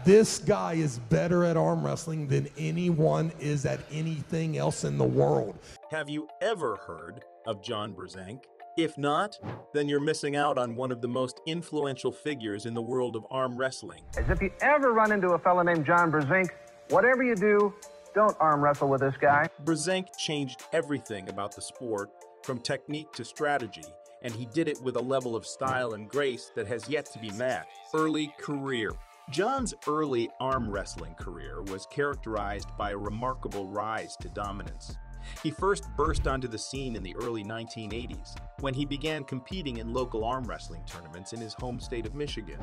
This guy is better at arm wrestling than anyone is at anything else in the world. Have you ever heard of John Brzenk? If not, then you're missing out on one of the most influential figures in the world of arm wrestling. As if you ever run into a fellow named John Brzenk, whatever you do, don't arm wrestle with this guy. Brzenk changed everything about the sport, from technique to strategy, and he did it with a level of style and grace that has yet to be matched. Early career. John's early arm wrestling career was characterized by a remarkable rise to dominance. He first burst onto the scene in the early 1980s, when he began competing in local arm wrestling tournaments in his home state of Michigan.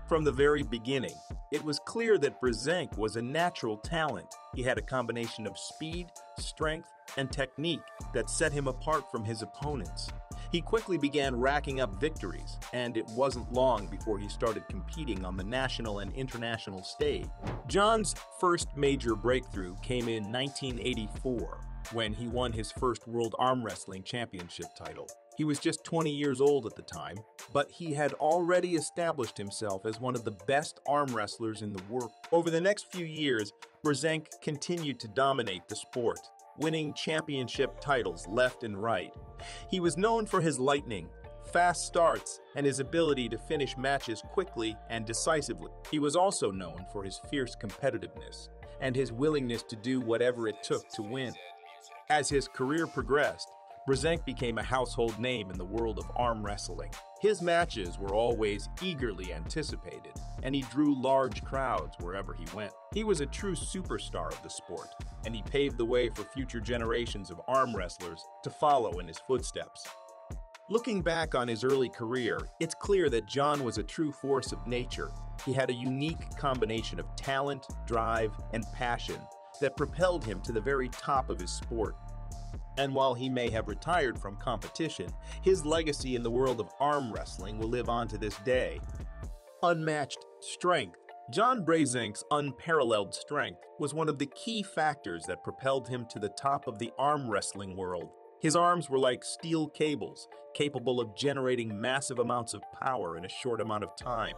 From the very beginning, it was clear that Brzenk was a natural talent. He had a combination of speed, strength, and technique that set him apart from his opponents. He quickly began racking up victories, and it wasn't long before he started competing on the national and international stage. John's first major breakthrough came in 1984, when he won his first World Arm Wrestling Championship title. He was just 20 years old at the time, but he had already established himself as one of the best arm wrestlers in the world. Over the next few years, Brzenk continued to dominate the sport, winning championship titles left and right. He was known for his lightning, fast starts, and his ability to finish matches quickly and decisively. He was also known for his fierce competitiveness and his willingness to do whatever it took to win. As his career progressed, Brzenk became a household name in the world of arm wrestling. His matches were always eagerly anticipated, and he drew large crowds wherever he went. He was a true superstar of the sport, and he paved the way for future generations of arm wrestlers to follow in his footsteps. Looking back on his early career, it's clear that John was a true force of nature. He had a unique combination of talent, drive, and passion that propelled him to the very top of his sport. And while he may have retired from competition, his legacy in the world of arm wrestling will live on to this day. Unmatched strength. John Brzenk's unparalleled strength was one of the key factors that propelled him to the top of the arm wrestling world. His arms were like steel cables, capable of generating massive amounts of power in a short amount of time.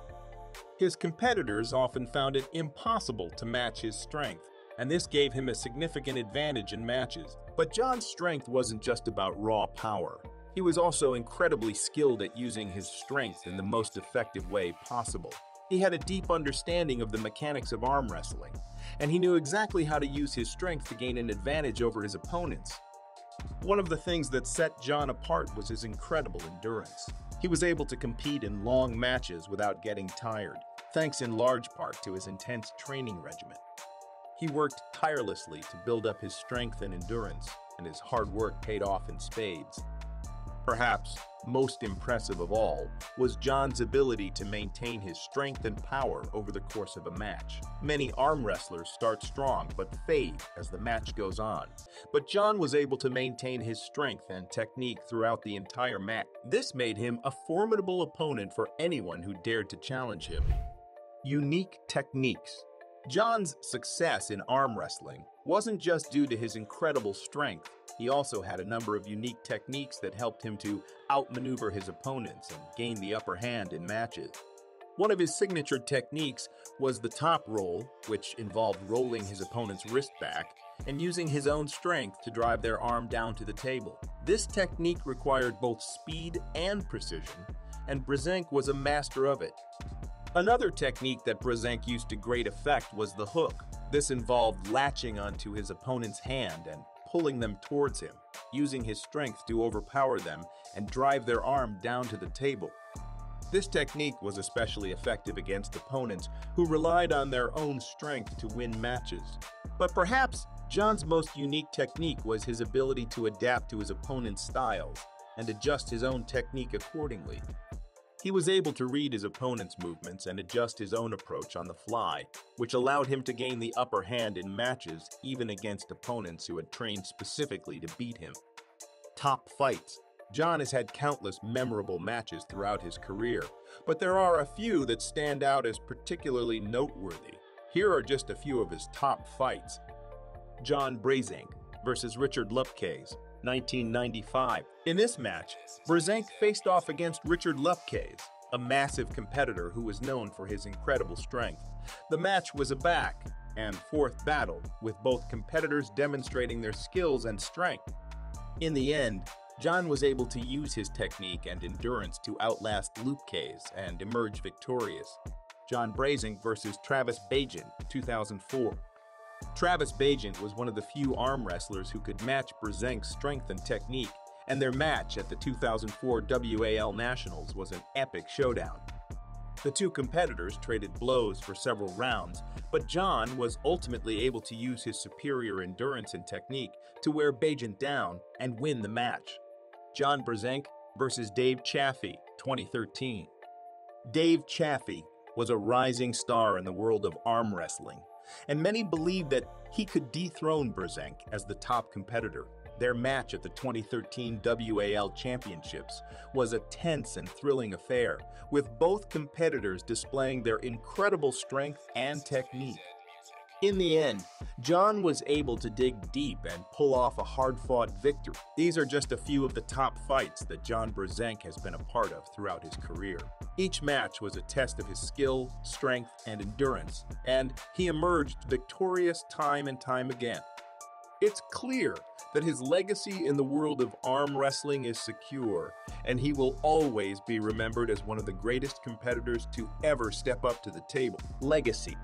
His competitors often found it impossible to match his strength, and this gave him a significant advantage in matches. But John's strength wasn't just about raw power. He was also incredibly skilled at using his strength in the most effective way possible. He had a deep understanding of the mechanics of arm wrestling, and he knew exactly how to use his strength to gain an advantage over his opponents. One of the things that set John apart was his incredible endurance. He was able to compete in long matches without getting tired, thanks in large part to his intense training regimen. He worked tirelessly to build up his strength and endurance, and his hard work paid off in spades. Perhaps most impressive of all was John's ability to maintain his strength and power over the course of a match. Many arm wrestlers start strong but fade as the match goes on. But John was able to maintain his strength and technique throughout the entire match. This made him a formidable opponent for anyone who dared to challenge him. Unique techniques. John's success in arm wrestling wasn't just due to his incredible strength. He also had a number of unique techniques that helped him to outmaneuver his opponents and gain the upper hand in matches. One of his signature techniques was the top roll, which involved rolling his opponent's wrist back and using his own strength to drive their arm down to the table. This technique required both speed and precision, and Brzenk was a master of it. Another technique that Brzenk used to great effect was the hook. This involved latching onto his opponent's hand and pulling them towards him, using his strength to overpower them and drive their arm down to the table. This technique was especially effective against opponents who relied on their own strength to win matches. But perhaps John's most unique technique was his ability to adapt to his opponent's styles and adjust his own technique accordingly. He was able to read his opponent's movements and adjust his own approach on the fly, which allowed him to gain the upper hand in matches even against opponents who had trained specifically to beat him. Top fights. John has had countless memorable matches throughout his career, but there are a few that stand out as particularly noteworthy. Here are just a few of his top fights. John Brzenk versus Richard Lupkes, 1995. In this match, Brzenk faced off against Richard Lupkes, a massive competitor who was known for his incredible strength. The match was a back and forth battle, with both competitors demonstrating their skills and strength. In the end, John was able to use his technique and endurance to outlast Luke Case and emerge victorious. John Brzenk versus Travis Bagent, 2004. Travis Bagent was one of the few arm wrestlers who could match Brzenk's strength and technique, and their match at the 2004 WAL Nationals was an epic showdown. The two competitors traded blows for several rounds, but John was ultimately able to use his superior endurance and technique to wear Bagent down and win the match. John Brzenk versus Dave Chaffee, 2013. Dave Chaffee was a rising star in the world of arm wrestling, and many believed that he could dethrone Brzenk as the top competitor. Their match at the 2013 WAL Championships was a tense and thrilling affair, with both competitors displaying their incredible strength and technique. In the end, John was able to dig deep and pull off a hard-fought victory. These are just a few of the top fights that John Brzenk has been a part of throughout his career. Each match was a test of his skill, strength, and endurance, and he emerged victorious time and time again. It's clear that his legacy in the world of arm wrestling is secure, and he will always be remembered as one of the greatest competitors to ever step up to the table. Legacy.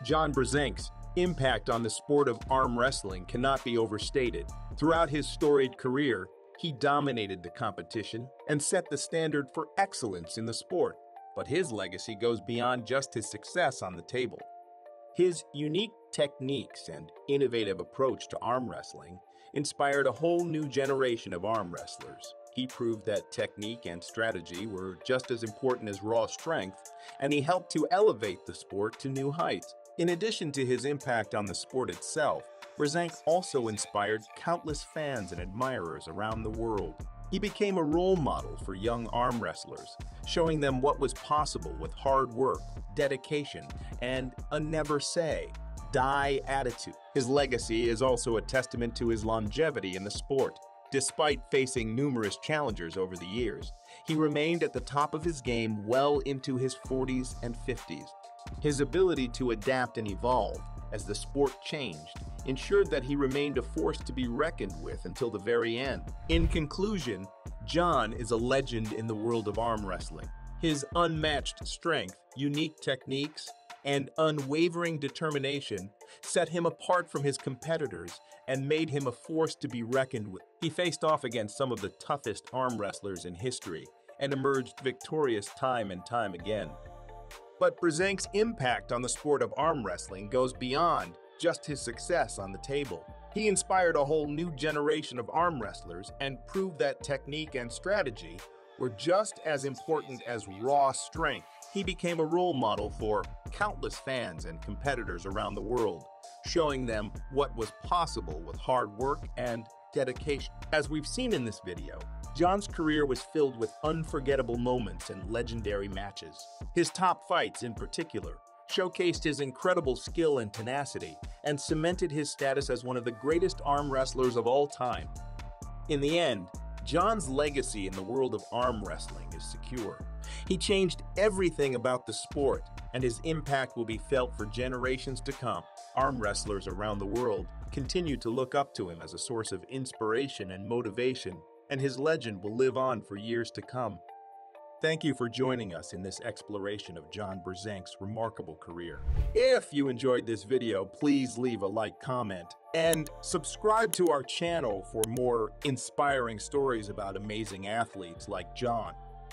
John Brzenk's impact on the sport of arm wrestling cannot be overstated. Throughout his storied career, he dominated the competition and set the standard for excellence in the sport. But his legacy goes beyond just his success on the table. His unique techniques and innovative approach to arm wrestling inspired a whole new generation of arm wrestlers. He proved that technique and strategy were just as important as raw strength, and he helped to elevate the sport to new heights. In addition to his impact on the sport itself, Brzenk also inspired countless fans and admirers around the world. He became a role model for young arm wrestlers, showing them what was possible with hard work, dedication, and a never say, die attitude. His legacy is also a testament to his longevity in the sport. Despite facing numerous challengers over the years, he remained at the top of his game well into his 40s and 50s. His ability to adapt and evolve as the sport changed ensured that he remained a force to be reckoned with until the very end. In conclusion, John is a legend in the world of arm wrestling. His unmatched strength, unique techniques, and unwavering determination set him apart from his competitors and made him a force to be reckoned with. He faced off against some of the toughest arm wrestlers in history and emerged victorious time and time again. But Brzenk's impact on the sport of arm wrestling goes beyond just his success on the table. He inspired a whole new generation of arm wrestlers and proved that technique and strategy were just as important as raw strength. He became a role model for countless fans and competitors around the world, showing them what was possible with hard work and dedication. As we've seen in this video, John's career was filled with unforgettable moments and legendary matches. His top fights, in particular, showcased his incredible skill and tenacity and cemented his status as one of the greatest arm wrestlers of all time. In the end, John's legacy in the world of arm wrestling is secure. He changed everything about the sport, and his impact will be felt for generations to come. Arm wrestlers around the world continue to look up to him as a source of inspiration and motivation, and his legend will live on for years to come. Thank you for joining us in this exploration of John Brzenk's remarkable career. If you enjoyed this video, please leave a like, comment, and subscribe to our channel for more inspiring stories about amazing athletes like John.